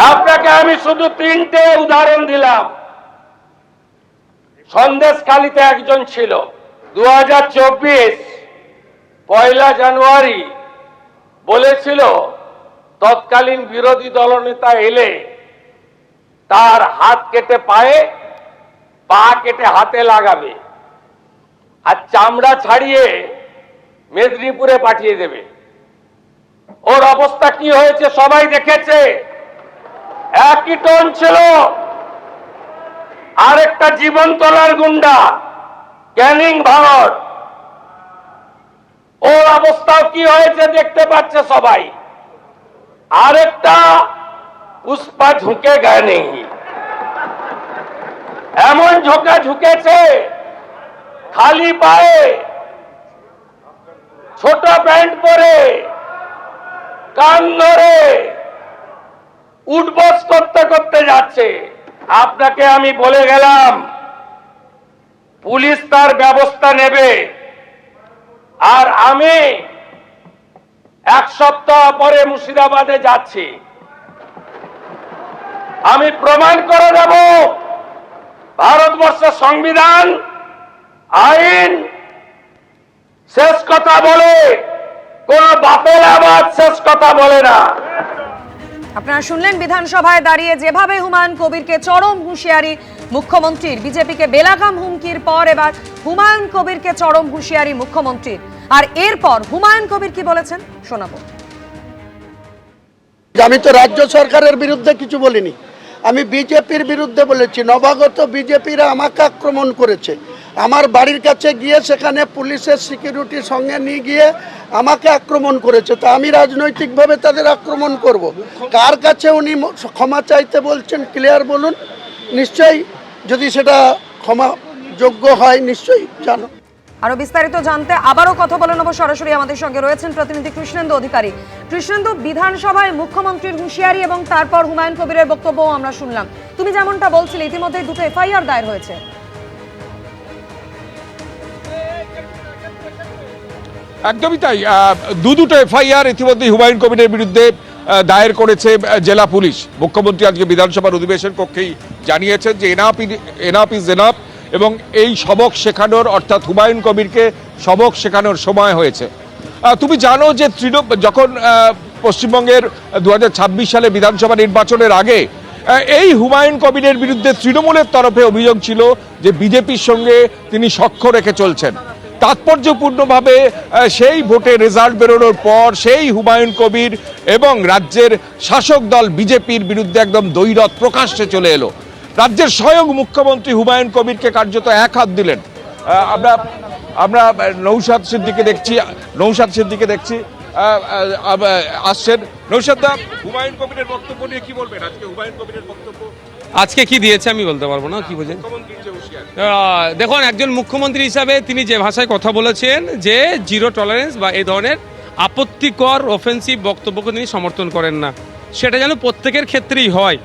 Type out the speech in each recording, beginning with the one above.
আপনাকে আমি শুধু 3টে উদাহরণ দিলাম। সন্দেশখালীতে একজন ছিল 2024 পয়লা জানুয়ারি বলেছিল তৎকালীন বিরোধী দলনেতা এলে তার হাত কেটে পায়ে, পা কেটে হাতে লাগাবে আর চামড়া ছাড়িয়ে মেদিনীপুরে পাঠিয়ে দেবে। ওর অবস্থা কি হয়েছে সবাই দেখেছে। একই টোন ছিল। আরেকটা জীবনতলার গুন্ডা ক্যানিং ভারত, ওর অবস্থাও কি হয়েছে দেখতে পাচ্ছে সবাই। আরেকটা পুষ্পা ঝুঁকে গায়ে নেই, এমন ঝোঁকা ঝুঁকেছে খালি পায়ে, ছোট প্যান্ট পরে, কান ধরে উঠবস করতে করতে যাচ্ছে। আপনাকে আমি বলে গেলাম পুলিশ তার ব্যবস্থা নেবে। আর আমি 1 সপ্তাহ পরে মুর্শিদাবাদে যাচ্ছি। আমি প্রমাণ করে দেব ভারতবর্ষের সংবিধান আইন শেষ কথা বলে, কোন বাপের আবাদ শেষ কথা বলে না। আপনারা শুনলেন বিধানসভায় দাঁড়িয়ে যেভাবে হুমায়ুন কবিরকে চরম হুঁশিয়ারি মুখ্যমন্ত্রীর। বিজেপিকে বেলাগাম হুমকির পর এবার হুমায়ুন কবিরকে চরম হুঁশিয়ারি মুখ্যমন্ত্রীর। আর এরপর হুমায়ুন কবির কি বলেছেন শোনাবো। আমি তো রাজ্য সরকারের বিরুদ্ধে কিছু বলিনি, আমি বিজেপির বিরুদ্ধে বলেছি। নবাগত বিজেপিরা আমাকে আক্রমণ করেছে। আমার বাড়ির কাছে গিয়ে সেখানে পুলিশের সিকিউরিটির সঙ্গে নিয়ে গিয়ে আমাকে আক্রমণ করেছে। তা আমি রাজনৈতিকভাবে তাদের আক্রমণ করব? কার কাছে উনি ক্ষমা চাইতে বলছেন ক্লিয়ার বলুন। নিশ্চয়ই যদি সেটা ক্ষমা যোগ্য হয় নিশ্চয়ই জানো। আরো বিস্তারিত জানতে আবারও কথা বলে নেব। সরাসরি আমাদের সঙ্গে রয়েছেন প্রতিনিধি কৃষ্ণেন্দু অধিকারী। কৃষ্ণেন্দু, বিধানসভায় মুখ্যমন্ত্রীর হুঁশিয়ারি এবং তারপর হুমায়ুন কবিরের বক্তব্যও আমরা শুনলাম। তুমি যেমনটা বলছিলে ইতিমধ্যে 2টো এফআইআর দায়ের হয়েছে। একদমই তাই, দুটো এফআইআর ইতিমধ্যে হুমায়ুন কবিরের বিরুদ্ধে দায়ের করেছে জেলা পুলিশ। মুখ্যমন্ত্রী আজকে বিধানসভার অধিবেশন কক্ষেই জানিয়েছেন যে এনাফ ইজ এনাফ এবং এই সবক শেখানোর, অর্থাৎ হুমায়ুন কবিরকে সবক শেখানোর সময় হয়েছে। তুমি জানো যে যখন পশ্চিমবঙ্গের 2026 সালে বিধানসভা নির্বাচনের আগে এই হুমায়ুন কবিরের বিরুদ্ধে তৃণমূলের তরফে অভিযোগ ছিল যে বিজেপির সঙ্গে তিনি সখ্য রেখে চলছেন। তাৎপর্যপূর্ণভাবে সেই ভোটে রেজাল্ট বেরোনোর পর সেই হুমায়ুন কবির এবং রাজ্যের শাসক দল বিজেপির বিরুদ্ধে একদম দ্বৈরথ প্রকাশ্যে চলে এলো। রাজ্যের স্বয়ং মুখ্যমন্ত্রী হুমায়ুন কবিরকে কার্যত এক হাত দিলেন। আমরা নৌশাদ সিদ্দিকে দেখছি আসছেন। নৌশাদ দা, হুমায়ুন কবিরের বক্তব্য নিয়ে কি বলবেন? আজকে হুমায়ুন কবিরের বক্তব্য আজকে কি দিয়েছে আমি বলতে পারবো না, কি বোঝেন। দেখুন, একজন মুখ্যমন্ত্রী হিসাবে তিনি যে ভাষায় কথা বলেছেন যে জিরো টলারেন্স বা এই ধরনের আপত্তিকর অফেন্সিভ বক্তব্যকে তিনি সমর্থন করেন না, সেটা যেন প্রত্যেকের ক্ষেত্রেই হয়।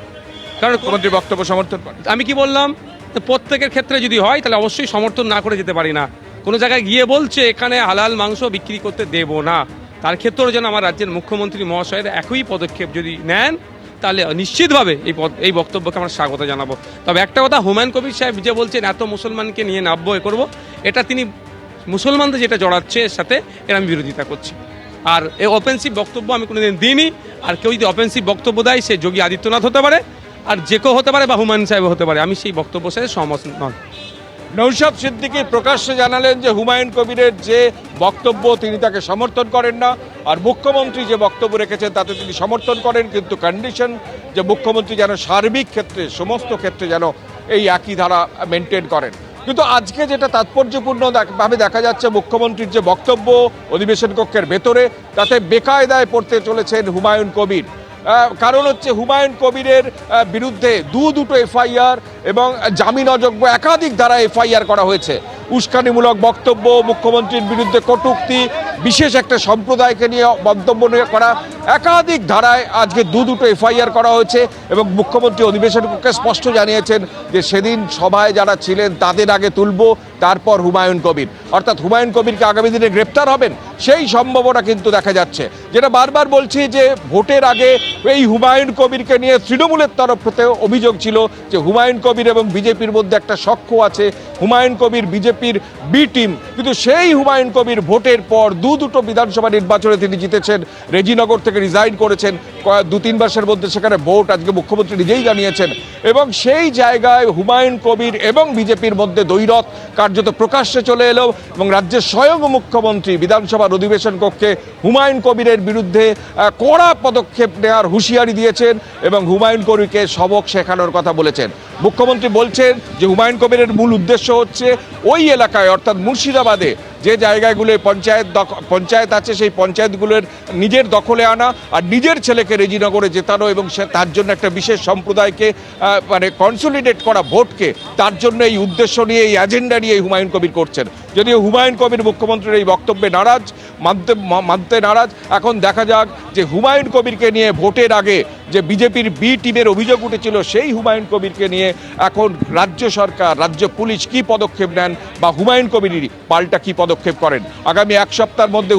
কারণ মুখ্যমন্ত্রীর বক্তব্য সমর্থন করেন। আমি কি বললাম, প্রত্যেকের ক্ষেত্রে যদি হয় তাহলে অবশ্যই সমর্থন না করে যেতে পারি না। কোনো জায়গায় গিয়ে বলছে এখানে হালাল মাংস বিক্রি করতে দেব না, তার ক্ষেত্রেও যেন আমার রাজ্যের মুখ্যমন্ত্রী মহাশয়ের একই পদক্ষেপ যদি নেন তাহলে নিশ্চিতভাবে এই বক্তব্যকে আমরা স্বাগত জানাবো। তবে একটা কথা, হুমায়ুন কবির সাহেব যে বলছেন এত মুসলমানকে নিয়ে নামবো এ করবো, এটা তিনি মুসলমানদের যেটা জড়াচ্ছে এর সাথে এর আমি বিরোধিতা করছি। আর এই অফেন্সিভ বক্তব্য আমি কোনোদিন দিইনি। আর কেউ যদি অফেন্সিভ বক্তব্য দেয় সে যোগী আদিত্যনাথ হতে পারে, আর যে কেউ হতে পারে, বা হুমায়ুন সাহেব হতে পারে। আমি সেই বক্তব্যের সাথে সহমত নয়। নৌশাদ সিদ্দিকী প্রকাশ্যে জানালেন যে হুমায়ুন কবিরের যে বক্তব্য তিনি তাকে সমর্থন করেন না, আর মুখ্যমন্ত্রী যে বক্তব্য রেখেছেন তাতে তিনি সমর্থন করেন, কিন্তু কন্ডিশন যে মুখ্যমন্ত্রী যেন সার্বিক ক্ষেত্রে সমস্ত ক্ষেত্রে যেন এই একই ধারা মেনটেন করেন। কিন্তু আজকে যেটা তাৎপর্যপূর্ণ ভাবে দেখা যাচ্ছে, মুখ্যমন্ত্রীর যে বক্তব্য অধিবেশন কক্ষের ভেতরে, তাতে বেকায়দায় পড়তে চলেছেন হুমায়ুন কবির। কারণ হচ্ছে হুমায়ুন কবিরের বিরুদ্ধে দুটো এফআইআর এবং জামিন অযোগ্য একাধিক ধারা এফআইআর করা হয়েছে। উস্কানিমূলক বক্তব্য, মুখ্যমন্ত্রীর বিরুদ্ধে কটূক্তি, বিশেষ একটা সম্প্রদায়কে নিয়ে মন্তব্য নিয়ে করা, একাধিক ধারায় আজকে দুটো এফআইআর করা হয়েছে এবং মুখ্যমন্ত্রী অধিবেশন কক্ষে স্পষ্ট জানিয়েছেন যে সেদিন সভায় যারা ছিলেন তাদের আগে তুলব, তারপর হুমায়ুন কবির, অর্থাৎ হুমায়ুন কবিরকে আগামী দিনে গ্রেপ্তার হবেন সেই সম্ভাবনা কিন্তু দেখা যাচ্ছে। যেটা বারবার বলছি যে ভোটের আগে এই হুমায়ুন কবিরকে নিয়ে তৃণমূলের তরফ থেকে অভিযোগ ছিল যে হুমায়ুন কবির এবং বিজেপির মধ্যে একটা সখ্য আছে, হুমায়ুন কবির বিজেপির বি টিম, কিন্তু সেই হুমায়ুন কবির ভোটের পর দুটো বিধানসভা নির্বাচনে তিনি জিতেছেন, রেজিনগর থেকে রিজাইন করেছেন 2-3 মাসের মধ্যে, সেখানে ভোট আজকে মুখ্যমন্ত্রী নিজেই জানিয়েছেন, এবং সেই জায়গায় হুমায়ুন কবির এবং বিজেপির মধ্যে দ্বৈরথ কার্যত প্রকাশ্যে চলে এলো এবং রাজ্যের স্বয়ং মুখ্যমন্ত্রী বিধানসভার অধিবেশন কক্ষে হুমায়ুন কবিরের বিরুদ্ধে কড়া পদক্ষেপ নেওয়ার হুঁশিয়ারি দিয়েছেন এবং হুমায়ুন কবিরকে সবক শেখানোর কথা বলেছেন। মুখ্যমন্ত্রী বলছেন যে হুমায়ুন কবিরের মূল উদ্দেশ্য হচ্ছে ওই এলাকায় অর্থাৎ মুর্শিদাবাদে যে জায়গাগুলোয় পঞ্চায়েত আছে সেই পঞ্চায়েতগুলোর নিজের দখলে আনা আর নিজের ছেলেকে রেজিনগরে জেতানো এবং সে তার জন্য একটা বিশেষ সম্প্রদায়কে মানে কনসলিডেট করা ভোটকে, তার জন্য এই উদ্দেশ্য নিয়ে এই এজেন্ডা নিয়ে হুমায়ুন কবির করছেন। যদিও হুমায়ুন কবির মুখ্যমন্ত্রীর এই বক্তব্যে নারাজ, মানতে নারাজ। এখন দেখা যাক যে হুমায়ুন কবিরকে নিয়ে ভোটের আগে যে বিজেপির বি টিমের অভিযোগ উঠেছিল সেই হুমায়ুন কবিরকে নিয়ে এখন রাজ্য সরকার, রাজ্য পুলিশ কি পদক্ষেপ নেন বা হুমায়ুন কবিরই পাল্টা কি পদক্ষেপ করেন। আগামী 1 সপ্তাহের মধ্যে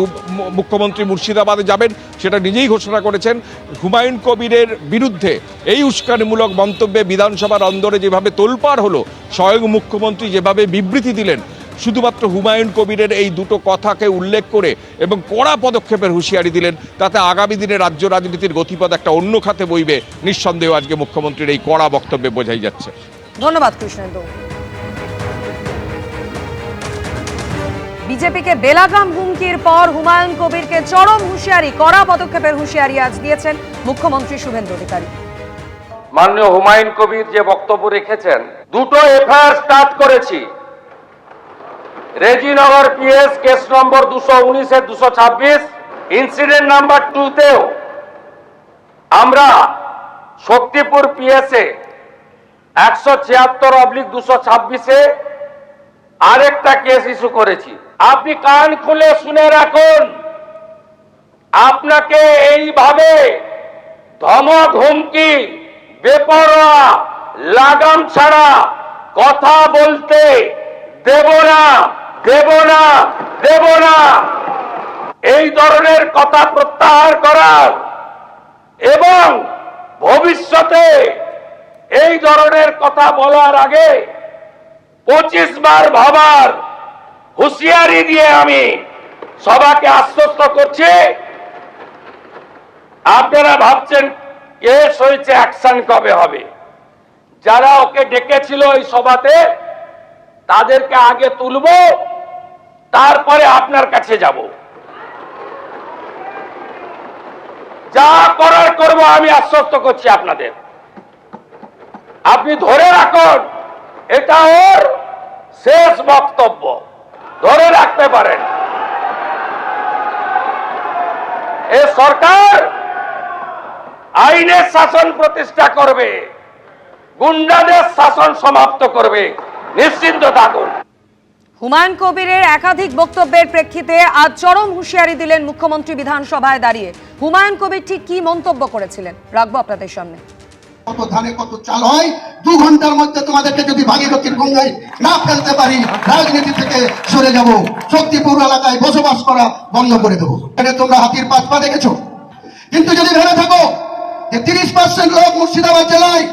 মুখ্যমন্ত্রী মুর্শিদাবাদে যাবেন, সেটা নিজেই ঘোষণা করেছেন। হুমায়ুন কবিরের বিরুদ্ধে এই উস্কানিমূলক মন্তব্যে বিধানসভার অন্দরে যেভাবে তোলপাড় হলো, স্বয়ং মুখ্যমন্ত্রী যেভাবে বিবৃতি দিলেন, শুধুমাত্র হুমায়ুন কবিরের এই দুটো কথাকে উল্লেখ করে এবং কড়া পদক্ষেপের হুঁশিয়ারি দিলেন, তাতে আগামী দিনে রাজ্য রাজনীতির গতিপথ একটা অন্য খাতে বইবে নিঃসন্দেহ আজকে মুখ্যমন্ত্রীর এই কড়া বক্তব্যে বোঝাই যাচ্ছে। ধন্যবাদ কৃষ্ণেন্দু। বিজেপিকে বেলাগাম হুমকির পর হুমায়ুন কবিরকে চরম হুঁশিয়ারি, কড়া পদক্ষেপের হুঁশিয়ারি আজ দিয়েছেন মুখ্যমন্ত্রী শুভেন্দু অধিকারী। মাননীয় হুমায়ুন কবির যে বক্তব্য রেখেছেন, দুটো এফআইআর স্টার্ট করেছি। Rejinagar PS case number 219 226, incident number 2তেও আমরা শক্তিপুর পিএসএ 176/226 আরেকটা কেস ইস্যু করেছি। আপনি কান খুলে শুনে রাখুন, আপনাকে এইভাবে ধমক হুমকি, বেপরোয়া, লাগাম ছাড়া কথা বলতে দেব না, দেব না, দেব না। এই ধরনের কথা প্রত্যাহার করার এবং ভবিষ্যতে এই ধরনের কথা বলার আগে 25 বার ভাবার হুঁশিয়ারি দিয়ে আমি সবাকে আশ্বস্ত করছি। আপনারা ভাবছেন কেস হয়েছে, অ্যাকশন কবে হবে? যারা ওকে ডেকেছিল এই সভাতে তাদেরকে আগে তুলব, তারপরে আপনার কাছে যাব। যা করার করব, আমি আশ্বস্ত করছি আপনাদের। আপনি ধরে রাখুন, এটা ওর শেষ বক্তব্য, ধরে রাখতে পারেন। এ সরকার আইনের শাসন প্রতিষ্ঠা করবে, গুন্ডাদের শাসন সমাপ্ত করবে, নিশ্চিন্ত থাকুন। হুমায়ুন কবিরের একাধিক বক্তব্যের প্রেক্ষিতে আজ চরম হুঁশিয়ারি দিলেন মুখ্যমন্ত্রী বিধানসভায় দাঁড়িয়ে। হুমায়ুন কবির ঠিক কি মন্তব্য করেছিলেন রাখবো আপনাদের সামনে। কত ধানে কত চাল হয়, 2 ঘন্টার মধ্যে তোমাদেরকে যদি ভাগীরথীর গঙ্গায় না ফেলতে পারি, রাজনীতি থেকে সরে যাব, শক্তিপুর এলাকায় বসবাস করা বন্ধ করে দেবো। এটা তোমরা হাতির পা দেখেছো, কিন্তু যদি ভেবে থাকো যে 30% লোক মুর্শিদাবাদ জেলায়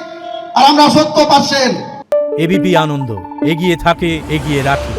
আর আমরা 70%। এবিপি আনন্দ, এগিয়ে থাকে, এগিয়ে রাখে।